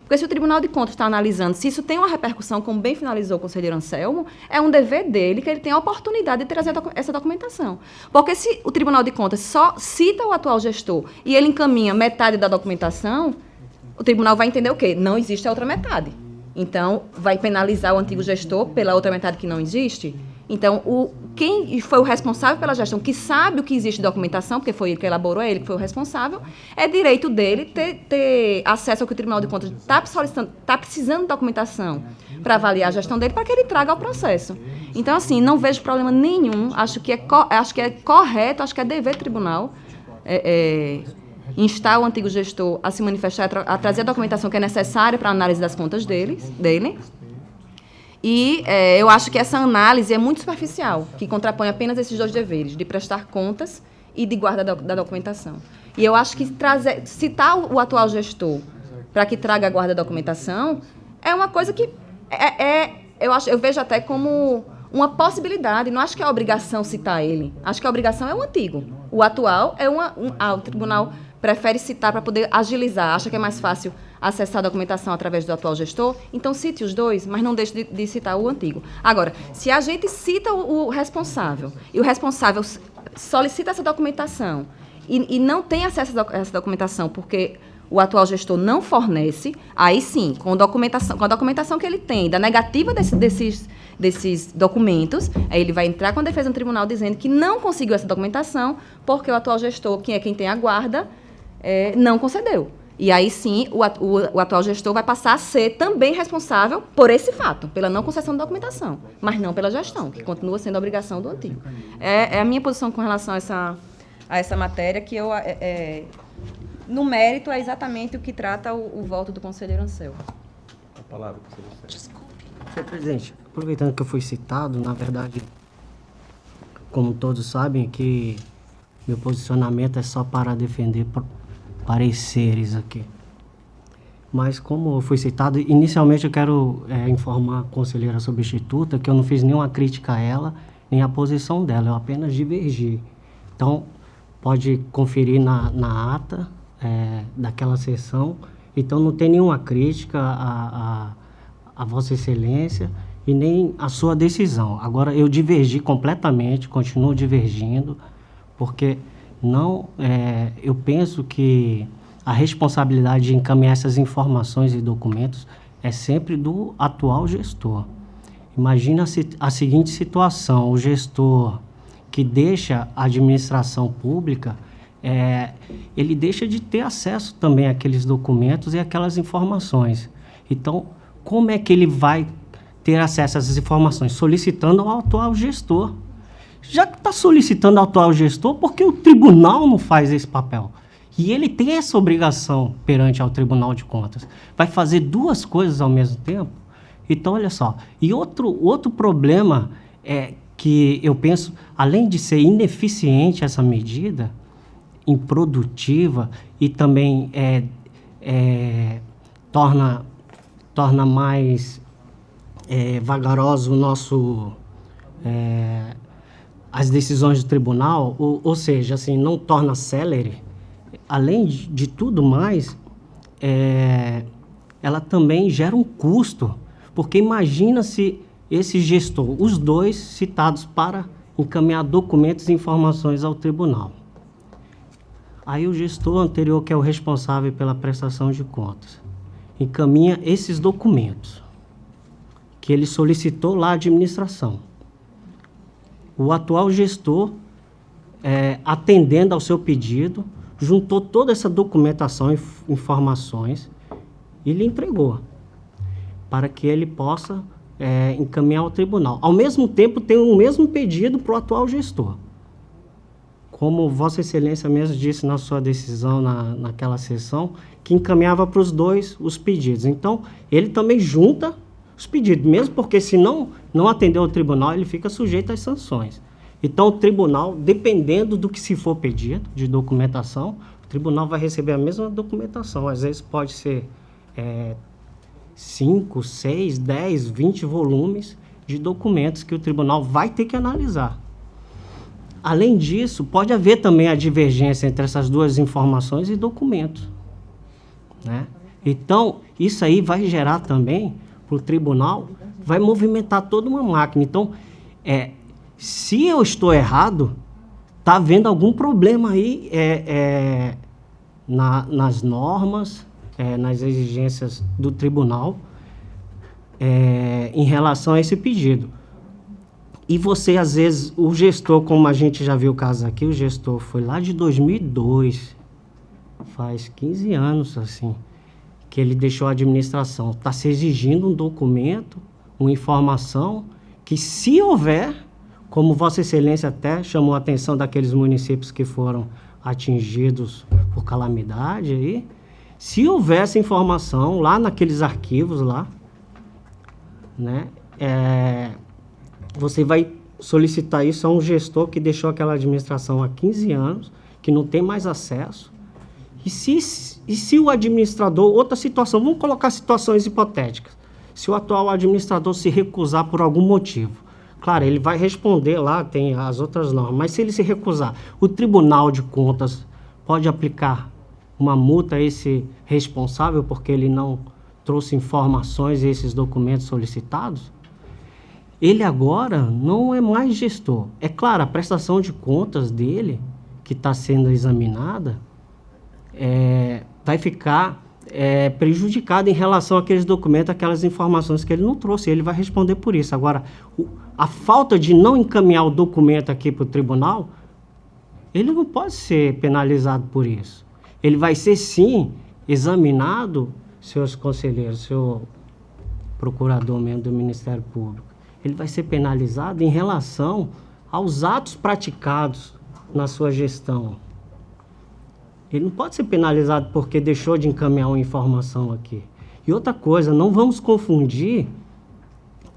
Porque se o Tribunal de Contas está analisando se isso tem uma repercussão, como bem finalizou o conselheiro Anselmo, é um dever dele que ele tenha a oportunidade de trazer essa documentação. Porque se o Tribunal de Contas só cita o atual gestor e ele encaminha metade da documentação, o tribunal vai entender o quê? Não existe a outra metade. Então, vai penalizar o antigo gestor pela outra metade que não existe? Então, quem foi o responsável pela gestão, que sabe o que existe de documentação, porque foi ele que elaborou, é ele que foi o responsável, é direito dele ter acesso ao que o Tribunal de Contas está precisando de documentação para avaliar a gestão dele, para que ele traga ao processo. Então, assim, não vejo problema nenhum, acho que é correto, acho que é dever do tribunal instar o antigo gestor a se manifestar, a trazer a documentação que é necessária para a análise das contas dele. E eu acho que essa análise é muito superficial, que contrapõe apenas esses dois deveres, de prestar contas e de guarda da documentação. E eu acho que citar o atual gestor para que traga a guarda da documentação é uma coisa que eu vejo até como uma possibilidade. Não acho que é a obrigação citar ele. Acho que a obrigação é o antigo. O atual é o tribunal prefere citar para poder agilizar. Acha que é mais fácil acessar a documentação através do atual gestor, então cite os dois, mas não deixe de citar o antigo. Agora, se a gente cita o responsável, e o responsável solicita essa documentação, e não tem acesso a essa documentação, porque o atual gestor não fornece, aí sim, com a documentação que ele tem, da negativa desses documentos, aí ele vai entrar com a defesa no tribunal dizendo que não conseguiu essa documentação, porque o atual gestor, que é quem tem a guarda, não concedeu. E aí, sim, o atual gestor vai passar a ser também responsável por esse fato, pela não concessão de documentação, mas não pela gestão, que continua sendo a obrigação do antigo. É a minha posição com relação a essa matéria, que no mérito, é exatamente o que trata o voto do conselheiro Anselmo. A palavra, conselheiro Anselmo. Desculpe. Senhor presidente, aproveitando que eu fui citado, na verdade, como todos sabem, que meu posicionamento é só para defender pareceres aqui. Mas como eu fui citado, inicialmente eu quero informar a conselheira substituta que eu não fiz nenhuma crítica a ela, nem a posição dela, eu apenas divergi. Então, pode conferir na ata daquela sessão. Então, não tem nenhuma crítica a Vossa Excelência e nem a sua decisão. Agora, eu divergi completamente, continuo divergindo, porque eu penso que a responsabilidade de encaminhar essas informações e documentos é sempre do atual gestor. Imagina a seguinte situação: o gestor que deixa a administração pública, ele deixa de ter acesso também àqueles documentos e àquelas informações. Então, como é que ele vai ter acesso a essas informações? Solicitando ao atual gestor. Já que está solicitando ao atual gestor, por que o tribunal não faz esse papel? E ele tem essa obrigação perante ao Tribunal de Contas. Vai fazer duas coisas ao mesmo tempo? Então, olha só. E outro problema é que eu penso, além de ser ineficiente essa medida, improdutiva e também torna mais vagaroso o nosso... as decisões do tribunal, ou seja, assim, não torna célere, além de tudo mais, ela também gera um custo, porque imagina se esse gestor, os dois citados para encaminhar documentos e informações ao tribunal. Aí o gestor anterior, que é o responsável pela prestação de contas, encaminha esses documentos que ele solicitou lá à administração. O atual gestor, atendendo ao seu pedido, juntou toda essa documentação e informações e lhe entregou, para que ele possa encaminhar ao tribunal. Ao mesmo tempo, tem o mesmo pedido para o atual gestor. Como Vossa Excelência mesmo disse na sua decisão naquela sessão, que encaminhava para os dois os pedidos. Então, ele também junta os pedidos, mesmo porque se não atender ao tribunal, ele fica sujeito às sanções. Então, o tribunal, dependendo do que se for pedido de documentação, o tribunal vai receber a mesma documentação. Às vezes pode ser 5, 6, 10, 20 volumes de documentos que o tribunal vai ter que analisar. Além disso, pode haver também a divergência entre essas duas informações e documentos, né? Então, isso aí vai gerar também, para o tribunal, vai movimentar toda uma máquina. Então, se eu estou errado, está havendo algum problema aí nas normas, nas exigências do tribunal, em relação a esse pedido. E você, às vezes, o gestor, como a gente já viu o caso aqui, o gestor foi lá de 2002, faz 15 anos, assim, que ele deixou a administração. Está se exigindo um documento, uma informação, que se houver, como Vossa Excelência até chamou a atenção daqueles municípios que foram atingidos por calamidade aí, se houver essa informação lá naqueles arquivos lá, né, você vai solicitar isso a um gestor que deixou aquela administração há 15 anos, que não tem mais acesso. E se o administrador, outra situação, vamos colocar situações hipotéticas, se o atual administrador se recusar por algum motivo, claro, ele vai responder lá, tem as outras normas, mas se ele se recusar, o Tribunal de Contas pode aplicar uma multa a esse responsável porque ele não trouxe informações e esses documentos solicitados? Ele agora não é mais gestor. É claro, a prestação de contas dele, que está sendo examinada, vai ficar prejudicada em relação àqueles documentos, aquelas informações que ele não trouxe. Ele vai responder por isso. Agora, a falta de não encaminhar o documento aqui para o tribunal, ele não pode ser penalizado por isso. Ele vai ser, sim, examinado, seus conselheiros, seu procurador mesmo do Ministério Público, ele vai ser penalizado em relação aos atos praticados na sua gestão. Ele não pode ser penalizado porque deixou de encaminhar uma informação aqui. E outra coisa, não vamos confundir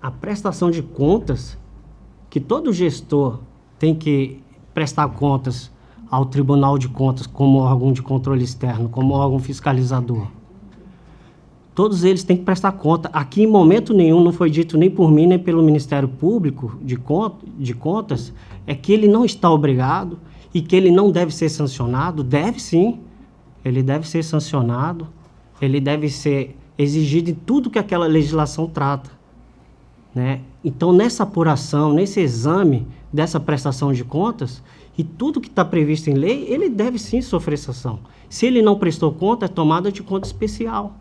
a prestação de contas, que todo gestor tem que prestar contas ao Tribunal de Contas como órgão de controle externo, como órgão fiscalizador. Todos eles têm que prestar conta. Aqui, em momento nenhum, não foi dito nem por mim, nem pelo Ministério Público de Contas, é que ele não está obrigado e que ele não deve ser sancionado. Deve sim, ele deve ser sancionado, ele deve ser exigido em tudo que aquela legislação trata, né? Então, nessa apuração, nesse exame dessa prestação de contas, e tudo que está previsto em lei, ele deve sim sofrer sanção. Se ele não prestou conta, é tomada de conta especial.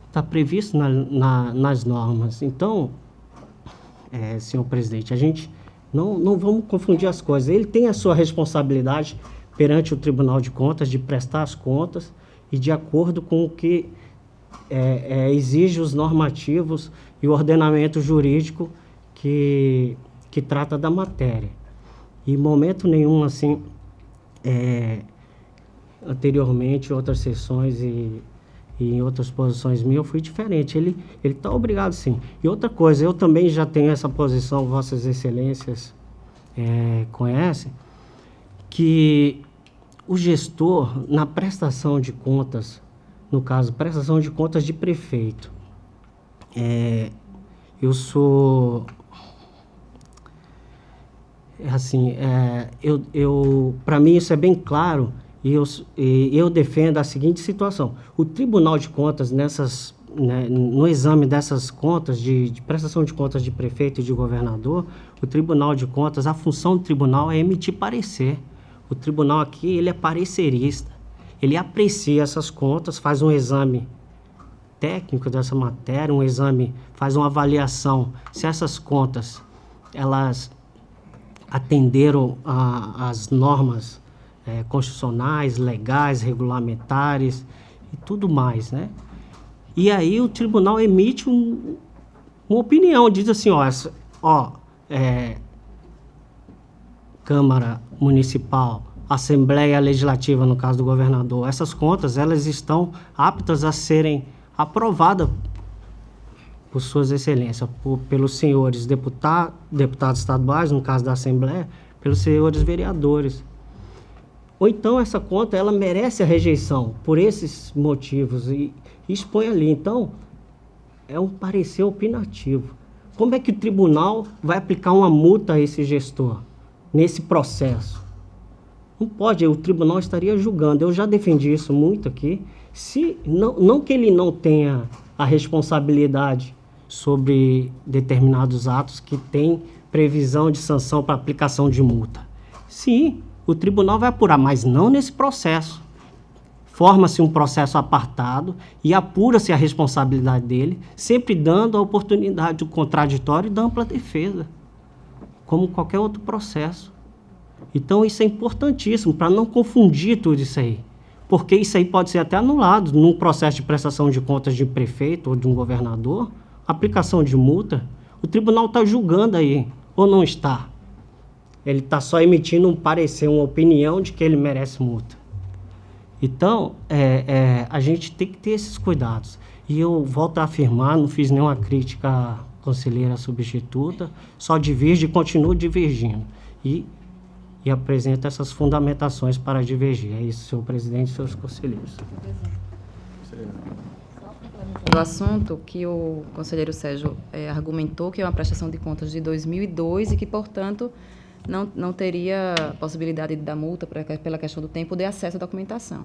Está previsto nas normas. Então, senhor presidente, a gente não vamos confundir as coisas. Ele tem a sua responsabilidade perante o Tribunal de Contas de prestar as contas e de acordo com o que exige os normativos e o ordenamento jurídico que trata da matéria. Em momento nenhum, assim, anteriormente, outras sessões e em outras posições minhas, eu fui diferente. Ele está obrigado, sim. E outra coisa, eu também já tenho essa posição, Vossas Excelências conhecem, que o gestor, na prestação de contas, no caso, prestação de contas de prefeito, eu sou... assim, para mim isso é bem claro. E eu defendo a seguinte situação: o Tribunal de Contas, no exame dessas contas, de prestação de contas de prefeito e de governador, o Tribunal de Contas, a função do tribunal é emitir parecer. O tribunal aqui, ele é parecerista. Ele aprecia essas contas, faz um exame técnico dessa matéria, faz uma avaliação se essas contas, elas atenderam às normas constitucionais, legais, regulamentares e tudo mais, né? E aí o tribunal emite uma opinião, diz assim, Câmara Municipal, Assembleia Legislativa, no caso do governador, essas contas, elas estão aptas a serem aprovadas por suas excelências, pelos senhores deputados estaduais, no caso da Assembleia, pelos senhores vereadores. Ou então essa conta, ela merece a rejeição por esses motivos e expõe ali. Então, é um parecer opinativo. Como é que o tribunal vai aplicar uma multa a esse gestor nesse processo? Não pode, o tribunal estaria julgando. Eu já defendi isso muito aqui, Se não que ele não tenha a responsabilidade sobre determinados atos que têm previsão de sanção para aplicação de multa. Sim, o tribunal vai apurar, mas não nesse processo. Forma-se um processo apartado e apura-se a responsabilidade dele, sempre dando a oportunidade do contraditório e da ampla defesa, como qualquer outro processo. Então, isso é importantíssimo, para não confundir tudo isso aí. Porque isso aí pode ser até anulado num processo de prestação de contas de prefeito ou de um governador, aplicação de multa. O tribunal está julgando aí, ou não está? Ele está só emitindo um parecer, uma opinião de que ele merece multa. Então, a gente tem que ter esses cuidados. E eu volto a afirmar, não fiz nenhuma crítica à conselheira substituta, só diverge e continuo divergindo. E apresento essas fundamentações para divergir. É isso, senhor presidente e seus conselheiros. O assunto que o conselheiro Sérgio argumentou, que é uma prestação de contas de 2002 e que, portanto, não teria possibilidade de dar multa pela questão do tempo de acesso à documentação.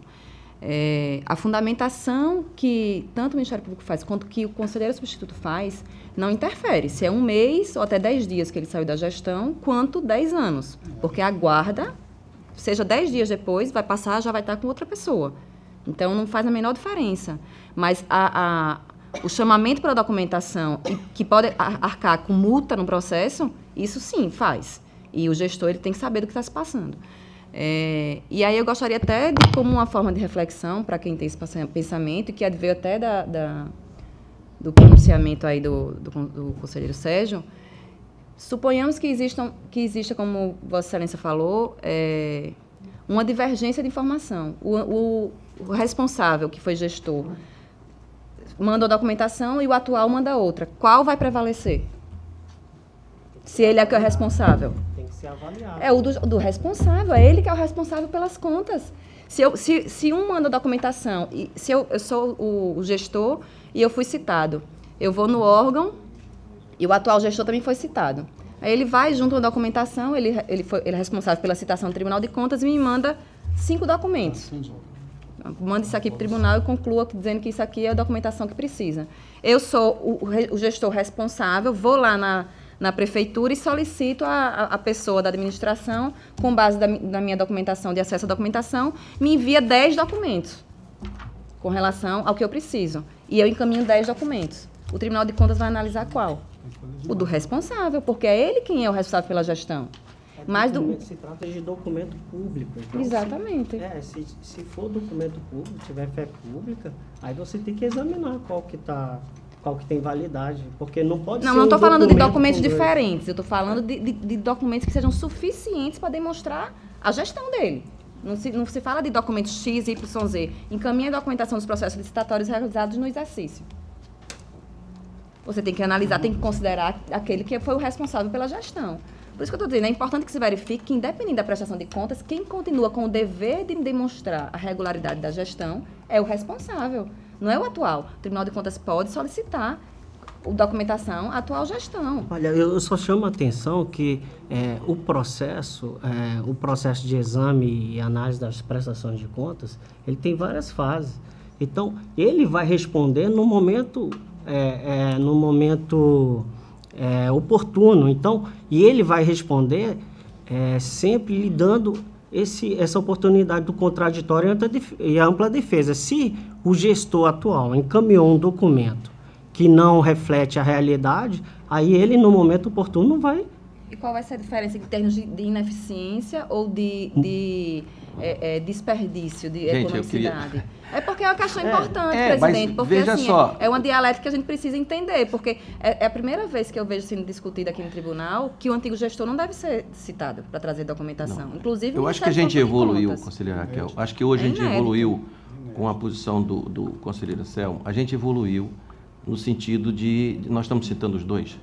A fundamentação que tanto o Ministério Público faz quanto que o conselheiro substituto faz não interfere se é 1 mês ou até 10 dias que ele saiu da gestão, quanto 10 anos. Porque a guarda, seja 10 dias depois, vai passar, já vai estar com outra pessoa. Então, não faz a menor diferença. Mas o chamamento pela documentação, que pode arcar com multa no processo, isso sim faz. E o gestor ele tem que saber do que está se passando. E aí eu gostaria até de, como uma forma de reflexão, para quem tem esse pensamento, e que veio até do pronunciamento aí do conselheiro Sérgio, suponhamos que exista, como Vossa Excelência falou, uma divergência de informação. O responsável, que foi gestor, manda a documentação e o atual manda outra. Qual vai prevalecer? Se ele é que é o responsável. Tem que ser avaliado. É o do responsável, é ele que é o responsável pelas contas. Se um manda a documentação, e se eu sou o gestor e eu fui citado, eu vou no órgão e o atual gestor também foi citado. Aí ele vai junto à documentação, ele é responsável pela citação do Tribunal de Contas e me manda 5 documentos. Manda isso aqui para o tribunal e conclua dizendo que isso aqui é a documentação que precisa. Eu sou o gestor responsável, vou lá na prefeitura e solicito a pessoa da administração, com base na minha documentação, de acesso à documentação, me envia 10 documentos com relação ao que eu preciso. E eu encaminho 10 documentos. O Tribunal de Contas vai analisar qual? O do responsável, porque é ele quem é o responsável pela gestão. Mas Se trata de documento público. Então, exatamente. Se for documento público, tiver fé pública, aí você tem que examinar qual que tem validade, porque não pode ser. Não estou falando de documentos com diferentes, eu estou falando de documentos que sejam suficientes para demonstrar a gestão dele. Não se fala de documentos X, Y, Z. Encaminha a documentação dos processos licitatórios realizados no exercício. Você tem que analisar, tem que considerar aquele que foi o responsável pela gestão. Por isso que eu estou dizendo, é importante que se verifique que, independente da prestação de contas, quem continua com o dever de demonstrar a regularidade da gestão é o responsável, não é o atual. O Tribunal de Contas pode solicitar a documentação à atual gestão. Olha, eu só chamo a atenção que o processo de exame e análise das prestações de contas, ele tem várias fases. Então, ele vai responder no momento oportuno. Então, e ele vai responder sempre lhe dando essa oportunidade do contraditório e a ampla defesa. Se o gestor atual encaminhou um documento que não reflete a realidade, aí ele, no momento oportuno, vai... E qual vai ser a diferença em termos de ineficiência ou de desperdício, de economicidade? É porque é uma questão importante, presidente, porque assim, é uma dialética que a gente precisa entender, porque é a primeira vez que eu vejo sendo discutido aqui no tribunal que o antigo gestor não deve ser citado para trazer documentação. Não. Inclusive, eu acho que a gente evoluiu, conselheira Raquel. Acho que hoje a gente evoluiu com a posição do conselheiro Selmo. A gente evoluiu no sentido de nós estamos citando os dois,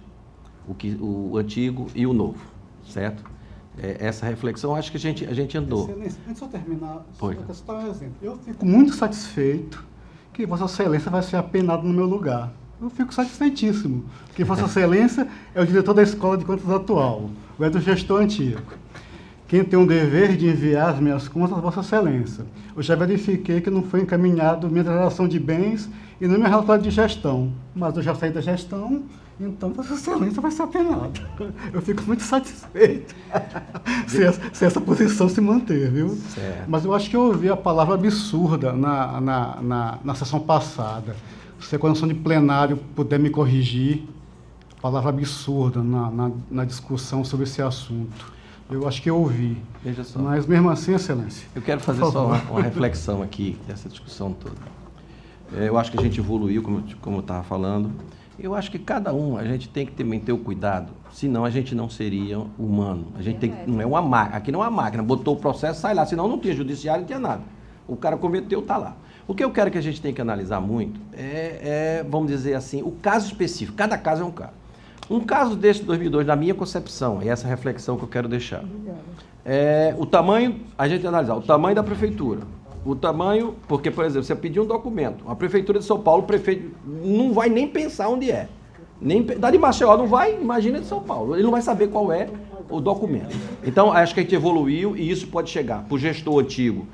o antigo e o novo, certo? Essa reflexão, acho que a gente andou. Excelência, antes de eu terminar, vou citar um exemplo. Eu fico muito satisfeito que Vossa Excelência vai ser apenado no meu lugar. Eu fico satisfeitíssimo, porque Vossa Excelência é o diretor da Escola de Contas atual, ou é do gestor antigo. quem tem o dever de enviar as minhas contas a Vossa Excelência. Eu já verifiquei que não foi encaminhado minha declaração de bens e nem meu relatório de gestão, mas eu já saí da gestão, então Vossa Excelência vai ser apenado. Eu fico muito satisfeito se essa posição se manter, viu? Certo. Mas eu acho que eu ouvi a palavra absurda na sessão passada. Se a comissão de plenário puder me corrigir, palavra absurda na discussão sobre esse assunto. Eu acho que eu ouvi. Veja só. Mas mesmo assim, Excelência. Eu quero fazer só uma reflexão aqui dessa discussão toda. Eu acho que a gente evoluiu, como eu estava falando. Eu acho que cada um, a gente tem que também ter o cuidado, senão a gente não seria humano. A gente tem, não é uma máquina, aqui não é uma máquina, botou o processo, sai lá, senão não tinha judiciário, não tinha nada. O cara cometeu, está lá. O que eu quero que a gente tem que analisar muito vamos dizer assim, o caso específico. Cada caso é um caso. Um caso desse de 2002, na minha concepção, é essa reflexão que eu quero deixar. O tamanho, a gente analisar o tamanho da prefeitura. O tamanho, porque, por exemplo, você pedir um documento, a prefeitura de São Paulo, o prefeito não vai nem pensar onde é. Da de Maceió não vai, imagina de São Paulo. Ele não vai saber qual é o documento. Então, acho que a gente evoluiu e isso pode chegar para o gestor antigo,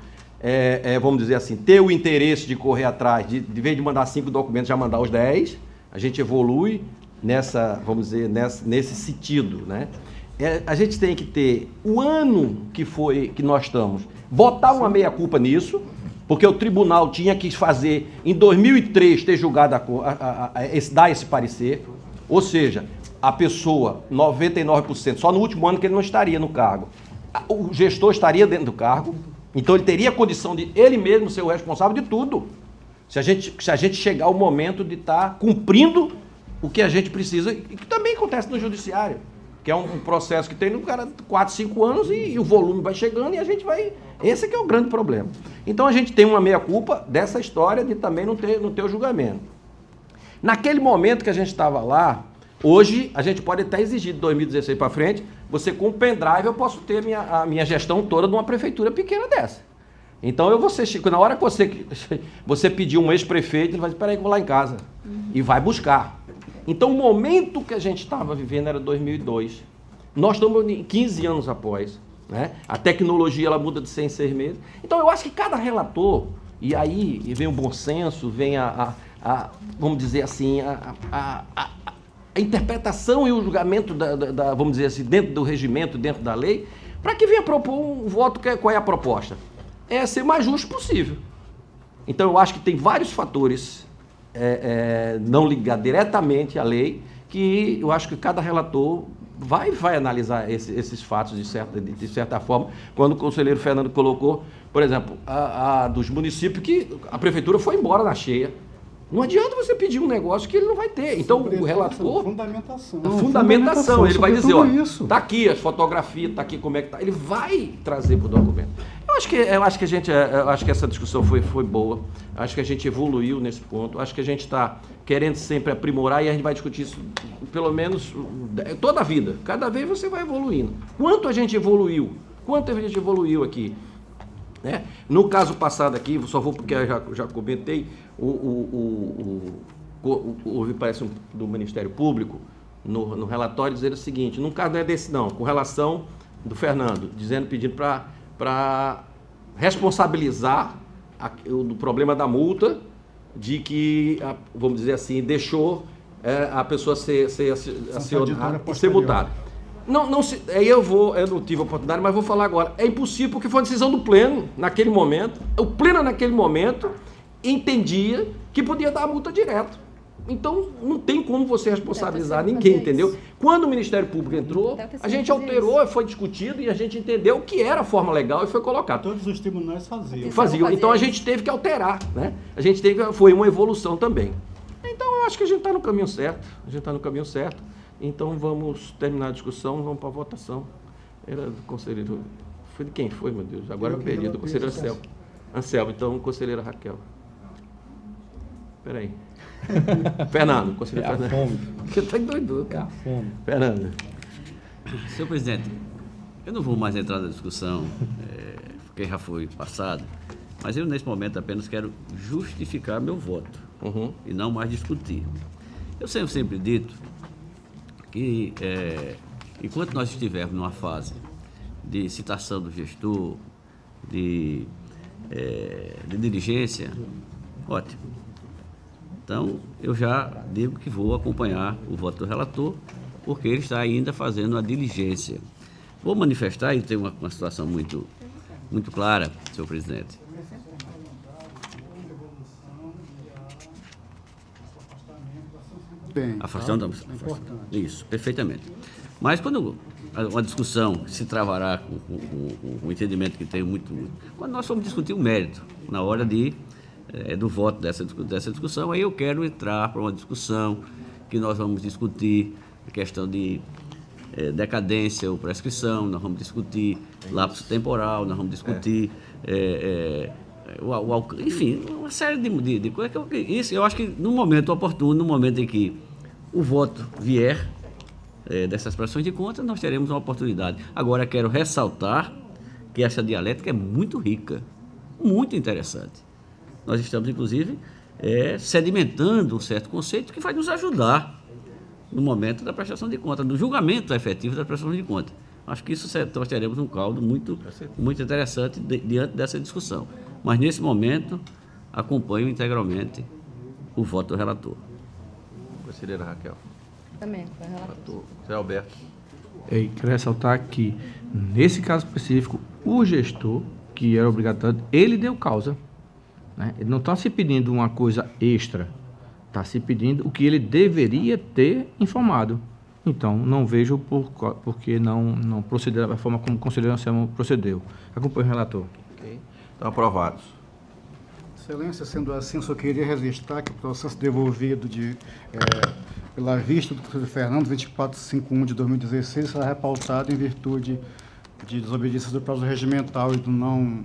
vamos dizer assim, ter o interesse de correr atrás, de vez de mandar 5 documentos, já mandar os 10. A gente evolui vamos dizer, nesse sentido, né? A gente tem que ter o ano que nós estamos, botar uma meia-culpa nisso, porque o tribunal tinha que fazer, em 2003, ter julgado, dar esse parecer, ou seja, a pessoa, 99%, só no último ano que ele não estaria no cargo, o gestor estaria dentro do cargo, então ele teria a condição de ele mesmo ser o responsável de tudo, se a gente chegar ao momento de estar cumprindo o que a gente precisa, e que também acontece no judiciário, que é um processo que tem no cara 4, 5 anos e o volume vai chegando e a gente vai... Esse que é o grande problema. Então a gente tem uma meia-culpa dessa história de também não ter o julgamento. Naquele momento que a gente estava lá, hoje a gente pode até exigir de 2016 para frente, você com o pendrive eu posso ter a minha gestão toda de uma prefeitura pequena dessa. Então na hora que você pedir um ex-prefeito, ele vai dizer, peraí que eu vou lá em casa. E vai buscar. Então, o momento que a gente estava vivendo era 2002. Nós estamos 15 anos após, né? A tecnologia ela muda de 6 meses. Então, eu acho que cada relator, e aí vem o bom senso, vem vamos dizer assim, a interpretação e o julgamento, vamos dizer assim, dentro do regimento, dentro da lei, para que venha propor um voto, qual é a proposta? É ser mais justo possível. Então, eu acho que tem vários fatores não ligar diretamente à lei, que eu acho que cada relator vai analisar esses fatos de certa forma, quando o conselheiro Fernando colocou, por exemplo, dos municípios que a prefeitura foi embora na cheia. Não adianta você pedir um negócio que ele não vai ter. Então, o relator... Fundamentação. Ele vai dizer, olha, está aqui as fotografias, está aqui como é que está. Ele vai trazer para o documento. Eu acho que essa discussão foi boa. Acho que a gente evoluiu nesse ponto. Acho que a gente está querendo sempre aprimorar e a gente vai discutir isso pelo menos toda a vida. Cada vez você vai evoluindo. Quanto a gente evoluiu? Quanto a gente evoluiu aqui? No caso passado aqui, só vou porque eu já comentei, houve, parece, do Ministério Público, no relatório, dizer o seguinte, num caso não é desse não, com relação do Fernando, pedindo para responsabilizar do problema da multa, de que, vamos dizer assim, deixou a pessoa ser acionada e ser multada. Aí eu não tive a oportunidade, mas vou falar agora. É impossível, porque foi uma decisão do Pleno, naquele momento. O Pleno, naquele momento, entendia que podia dar a multa direto. Então, não tem como você responsabilizar ninguém, entendeu? Quando o Ministério Público entrou, a gente alterou, foi discutido e a gente entendeu o que era a forma legal e foi colocado. Todos os tribunais faziam. Então, a gente teve que alterar, né? Foi uma evolução também. Então, eu acho que a gente está no caminho certo. Então, vamos terminar a discussão, vamos para a votação. Era do conselheiro... Foi de quem foi, meu Deus? Agora eu perdi, do conselheiro Anselmo. Anselmo, então, conselheira Raquel. Espera aí. Fernando, conselheiro Fernando. Fome. Você está doido, cara. Fome. Fernando. Senhor presidente, eu não vou mais entrar na discussão, porque já foi passado, mas eu, nesse momento, apenas quero justificar meu voto e não mais discutir. Eu sempre dito que, enquanto nós estivermos numa fase de citação do gestor, de diligência, ótimo. Então, eu já digo que vou acompanhar o voto do relator, porque ele está ainda fazendo a diligência. Vou manifestar, e tem uma situação muito clara, senhor presidente. Bem, Afastando isso, perfeitamente. Mas quando uma discussão se travará com o entendimento que tenho quando nós formos discutir o mérito, na hora do voto dessa discussão, aí eu quero entrar para uma discussão que nós vamos discutir a questão de decadência ou prescrição, nós vamos discutir lapso temporal, nós vamos discutir enfim, uma série de coisas. Isso, eu acho que no momento oportuno, no momento em que o voto vier dessas prestações de contas, nós teremos uma oportunidade. Agora, quero ressaltar que essa dialética é muito rica, muito interessante. Nós estamos, inclusive, sedimentando um certo conceito que vai nos ajudar no momento da prestação de contas, do julgamento efetivo da prestação de contas. Acho que isso nós teremos um caldo muito interessante diante dessa discussão. Mas, nesse momento, acompanho integralmente o voto do relator. Conselheira Raquel. Também, foi relator. Zé Alberto. Eu quero ressaltar que, nesse caso específico, o gestor, que era obrigatório, ele deu causa. Né? Ele não está se pedindo uma coisa extra, está se pedindo o que ele deveria ter informado. Então, não vejo por que não proceder da forma como o conselheiro Anselmo procedeu. Acompanho o relator. Okay. Então, aprovados. Excelência, sendo assim, só queria registrar que o processo devolvido pela vista do conselheiro Fernando, 2451 de 2016, será repautado em virtude de desobediência do prazo regimental e de não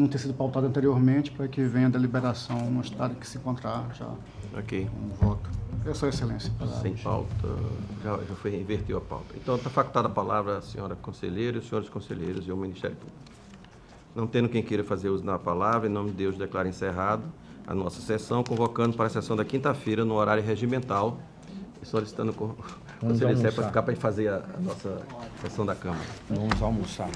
ter sido pautado anteriormente, para que venha a deliberação no estado que se encontrar já um voto. É só, Excelência. Sem pauta, já foi invertiu a pauta. Então, está facultada a palavra a senhora conselheira e os senhores conselheiros e o Ministério Público. Não tendo quem queira fazer uso da palavra, em nome de Deus, declaro encerrado a nossa sessão, convocando para a sessão da quinta-feira, no horário regimental, e solicitando o conselheiro para ficar para fazer a nossa sessão da Câmara. Vamos almoçar.